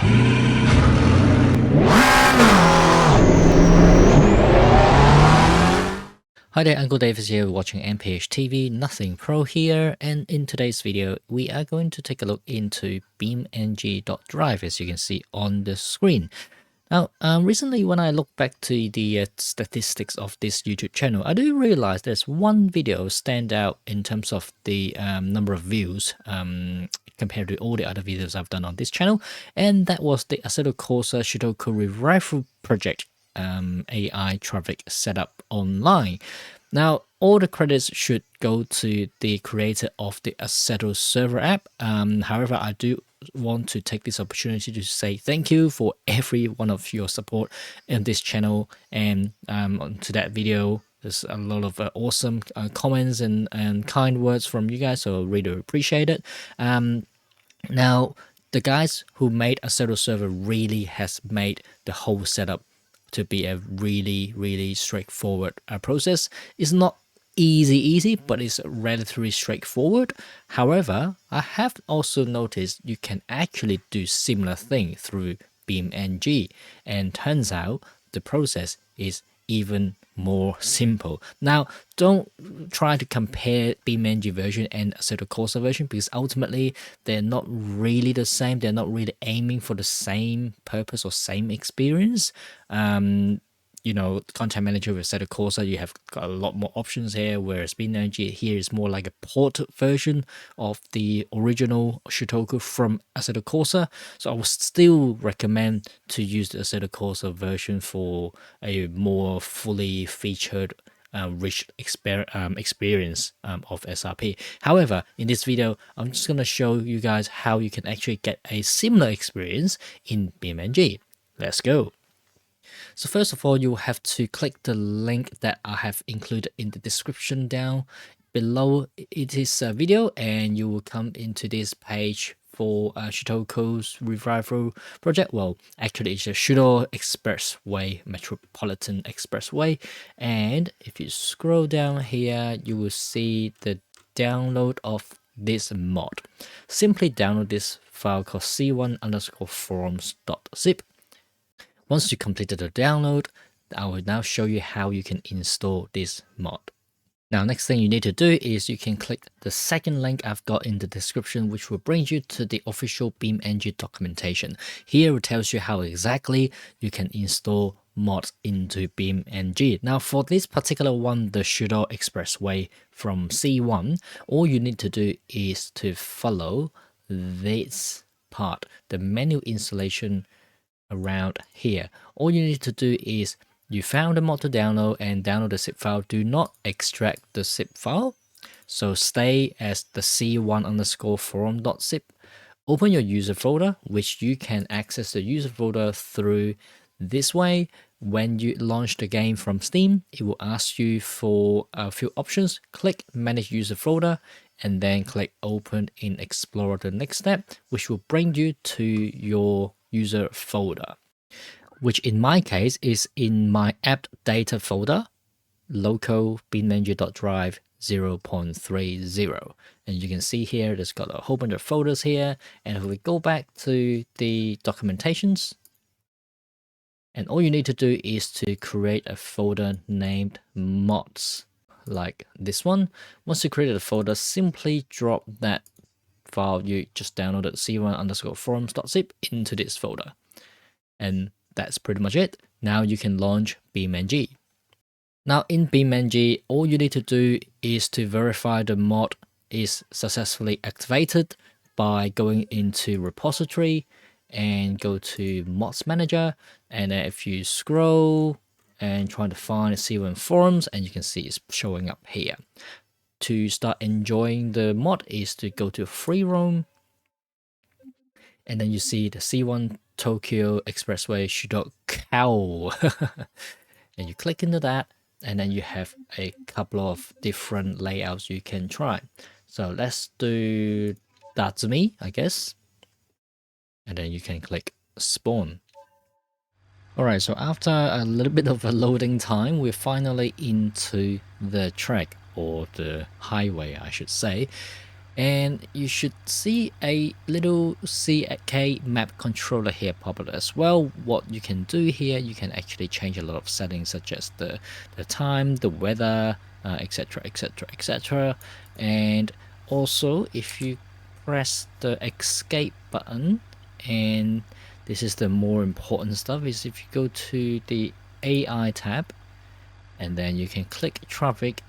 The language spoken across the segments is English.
Hi there, Uncle Davis here watching MPH TV, Nothing Pro here, and in today's video we are going to take a look into BeamNG.drive as you can see on the screen. Now, recently when I look back to the statistics of this YouTube channel, I do realize there's one video stand out in terms of the number of views compared to all the other videos I've done on this channel, and that was the Corsair Shutoko Revival Project AI traffic setup online. Now, all the credits should go to the creator of the Assetto server app. However, I do want to take this opportunity to say thank you for every one of your support in this channel, and to that video there's a lot of awesome comments and kind words from you guys, so really appreciate it. Now, the guys who made Assetto server really has made the whole setup to be a really straightforward process. It's not easy, but it's relatively straightforward. However, I have also noticed you can actually do similar thing through BeamNG, and turns out the process is even more simple. Now, don't try to compare BeamNG version and Assetto Corsair version, because ultimately they're not really the same. They're not really aiming for the same purpose or same experience. You know, content manager with Assetto Corsair, you have got a lot more options here, whereas BeamNG here is more like a port version of the original Shutoko from Assetto Corsair. So I would still recommend to use the Assetto Corsair version for a more fully featured rich experience of SRP. However, in this video, I'm just going to show you guys how you can actually get a similar experience in BeamNG. Let's go. So first of all, you will have to click the link that I have included in the description down below. It is a video, and you will come into this page for Shutoko's Revival Project. Well, actually it's a Shuto Expressway, Metropolitan Expressway. And if you scroll down here, you will see the download of this mod. Simply download this file called c1_forums.zip. Once you completed the download, I will now show you how you can install this mod. Now, next thing you need to do is you can click the second link I've got in the description, which will bring you to the official BeamNG documentation. Here it tells you how exactly you can install mods into BeamNG. Now, for this particular one, the Shuto Expressway from C1, all you need to do is to follow this part, the menu installation around here. All you need to do is you found the mod to download and download the zip file. Do not extract the zip file, so stay as the c1_forum.zip. Open your user folder, which you can access the user folder through this way. When you launch the game from Steam, it will ask you for a few options. Click manage user folder and then click open in Explorer, the next step, which will bring you to your user folder, which in my case is in my app data folder, local BeamNG.drive 0.30. And you can see here, there's got a whole bunch of folders here. And if we go back to the documentations, and all you need to do is to create a folder named mods, like this one. Once you created a folder, simply drop that file you just downloaded, c1_forums.zip, into this folder. And that's pretty much it. Now you can launch BeamNG. Now in BeamNG, all you need to do is to verify the mod is successfully activated by going into repository and go to mods manager. And then if you scroll and try to find C1 forums, and you can see it's showing up here. To start enjoying the mod is to go to free roam, and then you see the C1 Tokyo Expressway Shutoko. And you click into that, and then you have a couple of different layouts you can try. So let's do Datsumi, I guess. And then you can click spawn. Alright, so after a little bit of a loading time, we're finally into the track, or the highway I should say. And you should see a little CK map controller here pop up as well. What you can do here, you can actually change a lot of settings such as the time, the weather, etc, etc, etc. And also if you press the escape button, and this is the more important stuff, is if you go to the AI tab, and then you can click traffic,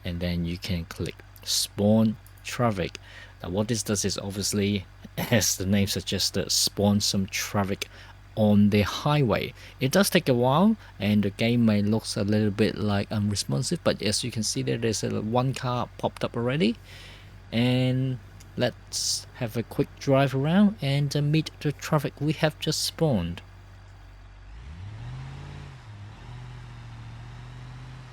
and then you can click spawn traffic. Now what this does is obviously, as the name suggests, spawn some traffic on the highway. It does take a while and the game may look a little bit like unresponsive, but as you can see there's one car popped up already. And let's have a quick drive around and meet the traffic we have just spawned.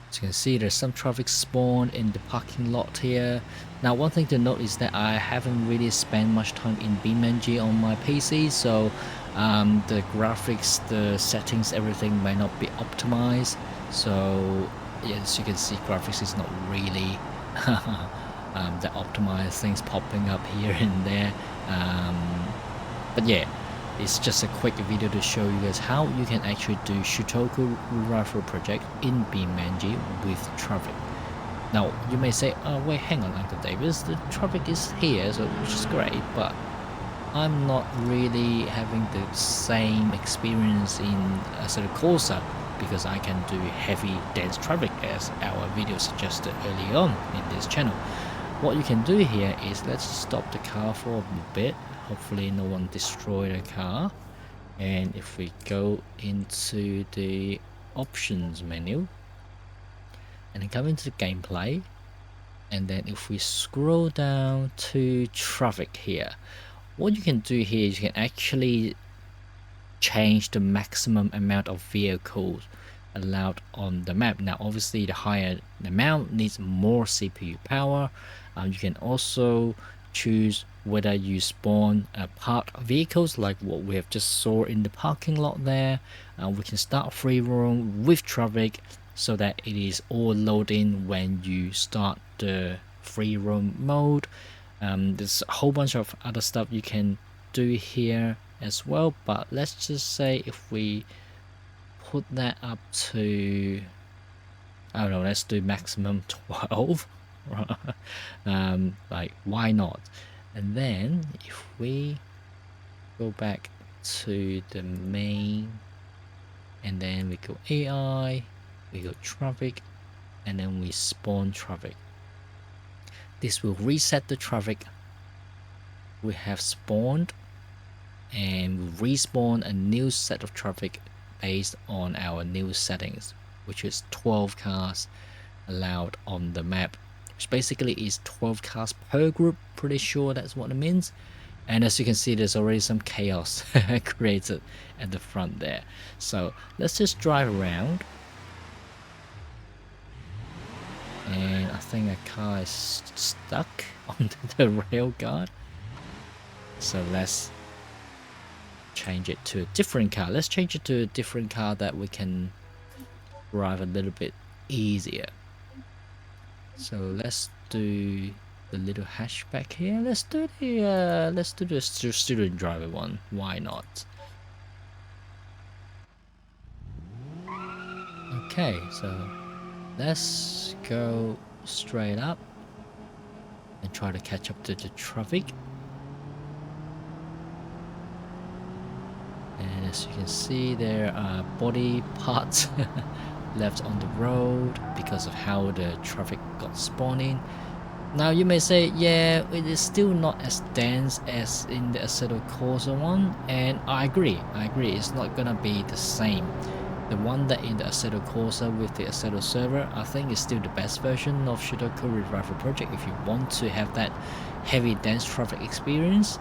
As you can see, there's some traffic spawned in the parking lot here. Now one thing to note is that I haven't really spent much time in BeamNG on my PC, so the graphics, the settings, everything may not be optimized. So as you can see, graphics is not really the optimized, things popping up here and there. But yeah, it's just a quick video to show you guys how you can actually do Shutoko Revival Project in BeamNG with traffic. Now you may say, oh wait, hang on Uncle Davis, the traffic is here, so which is great, but I'm not really having the same experience in sort of Corsair, because I can do heavy dense traffic as our video suggested early on in this channel. What you can do here is, let's stop the car for a bit. Hopefully no one destroyed the car. And if we go into the options menu and then come into the gameplay, and then if we scroll down to traffic here, what you can do here is you can actually change the maximum amount of vehicles allowed on the map. Now obviously the higher the amount needs more CPU power. You can also choose whether you spawn parked vehicles like what we have just saw in the parking lot there. We can start free roam with traffic so that it is all loading when you start the free roam mode. There's a whole bunch of other stuff you can do here as well, but let's just say if we put that up to, I don't know, let's do maximum 12. Like why not? And then if we go back to the main, and then we go AI, we go traffic, and then we spawn traffic, this will reset the traffic we have spawned and respawn a new set of traffic based on our new settings, which is 12 cars allowed on the map, which basically is 12 cars per group. Pretty sure that's what it means. And as you can see, there's already some chaos created at the front there. So let's just drive around. And I think a car is stuck onto the rail guard. So let's change it to a different car. Let's change it to a different car that we can drive a little bit easier. So let's do the little hatchback here. Let's do the student driver one. Why not? Okay, so let's go straight up and try to catch up to the traffic. And as you can see, there are body parts left on the road because of how the traffic got spawning. Now you may say, yeah, it is still not as dense as in the Assetto Corsa one, and I agree, it's not gonna be the same. The one that in the Assetto Corsa with the Assetto server, I think is still the best version of Shutoko Revival Project if you want to have that heavy dense traffic experience.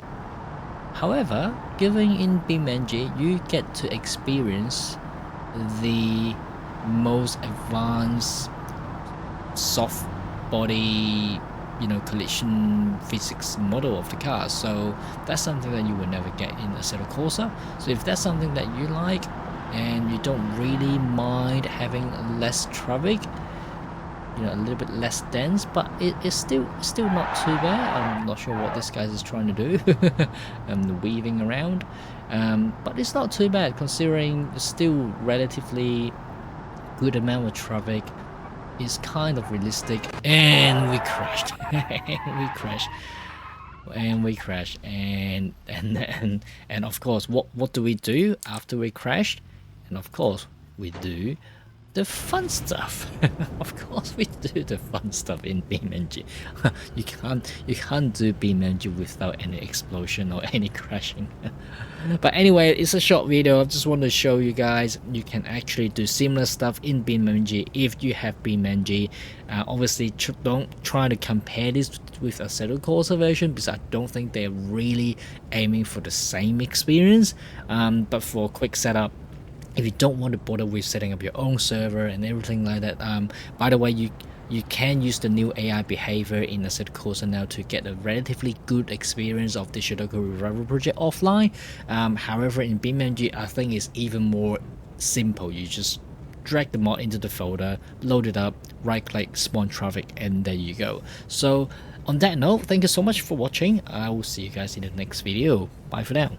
However, given in BeamNG, you get to experience the most advanced soft body, collision physics model of the car. So that's something that you will never get in Assetto Corsa. So if that's something that you like and you don't really mind having less traffic, a little bit less dense, but it's still not too bad. I'm not sure what this guy is trying to do. Weaving around, but it's not too bad considering it's still relatively good amount of traffic. It's kind of realistic, and we crashed. we crashed, and of course, what do we do after we crashed? And of course, we do the fun stuff. Of course we do the fun stuff in BeamNG. you can't do BeamNG without any explosion or any crashing. But anyway, it's a short video. I just want to show you guys you can actually do similar stuff in BeamNG if you have BeamNG. Obviously don't try to compare this with a Corsair version, because I don't think they're really aiming for the same experience. But for a quick setup, if you don't want to bother with setting up your own server and everything like that, by the way, you can use the new AI behavior in the Corsair now to get a relatively good experience of the Shutoko Revival Project offline. However, in BeamNG, I think it's even more simple. You just drag the mod into the folder, load it up, right click, spawn traffic, and there you go. So on that note, thank you so much for watching. I will see you guys in the next video. Bye for now.